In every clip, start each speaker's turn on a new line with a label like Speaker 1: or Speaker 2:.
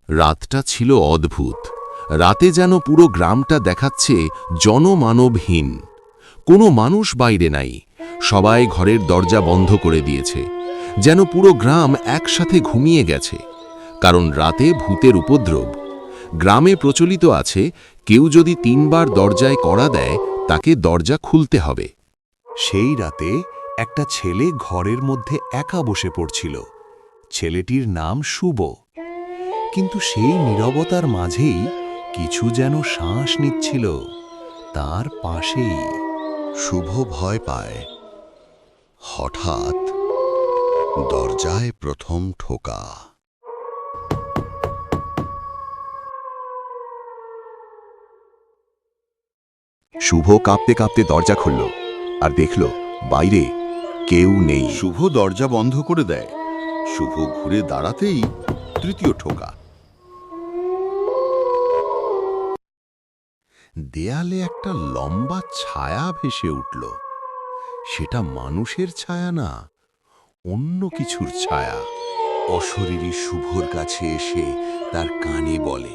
Speaker 1: রাতটা ছিল অদ্ভুত। রাতে যেন পুরো গ্রামটা দেখাচ্ছে জনমানবহীন। কোনো মানুষ বাইরে নাই, সবাই ঘরের দরজা বন্ধ করে দিয়েছে, যেন পুরো গ্রাম একসাথে ঘুমিয়ে গেছে। কারণ রাতে ভূতের উপদ্রব। গ্রামে প্রচলিত আছে, কেউ যদি 3 বার দরজায় কড়া দেয় তাকে দরজা খুলতে হবে।
Speaker 2: সেই রাতে একটা ছেলে ঘরের মধ্যে একা বসে পড়ছিল। ছেলেটির নাম শুভ। কিন্তু সেই নীরবতার মাঝেই কিছু যেন শ্বাস নিচ্ছিল তার পাশেই।
Speaker 3: শুভ ভয় পায়। হঠাৎ দরজায় প্রথম ঠোকা।
Speaker 2: শুভ কাঁপতে কাঁপতে দরজা খুলল আর দেখল বাইরে কেউ নেই।
Speaker 3: শুভ দরজা বন্ধ করে দেয়। শুভ ঘুরে দাঁড়াতেই তৃতীয় ঠোকা। দেয়ালে একটা লম্বা ছায়া ভেসে উঠল। সেটা মানুষের ছায়া না, অন্য কিছুর ছায়া।
Speaker 2: অশরীরী শুভর কাছে এসে তার কানে বলে,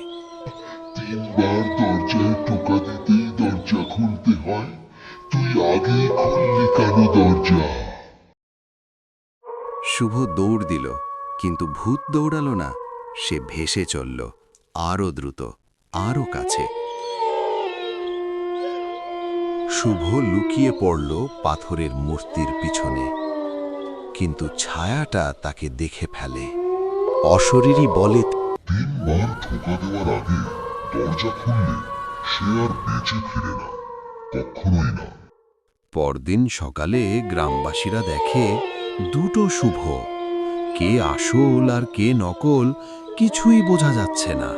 Speaker 4: 3 বার দরজায় টোকা দিতেই দরজা খুলতে হয়, তুই আগেই খুললি কেন দরজা?
Speaker 2: শুভ দৌড় দিল, কিন্তু ভূত দৌড়ালো না। সে ভেসে চলল, আরও দ্রুত, আরও কাছে। শুভ লুকিয়ে পড়ল পাথরের মূর্তির পিছনে, কিন্তু ছায়াটা তাকে দেখে ফেলে। অশরীরী বলে,
Speaker 4: 3 বার টোকা দেওয়ার আগে দরজা খুললে সে আর বেঁচে ফিরে না, কখনোই না।
Speaker 2: পরদিন সকালে গ্রামবাসীরা দেখে দুটো শুভ। কে আসল আর কে নকল কিছুই বোঝা যাচ্ছে না।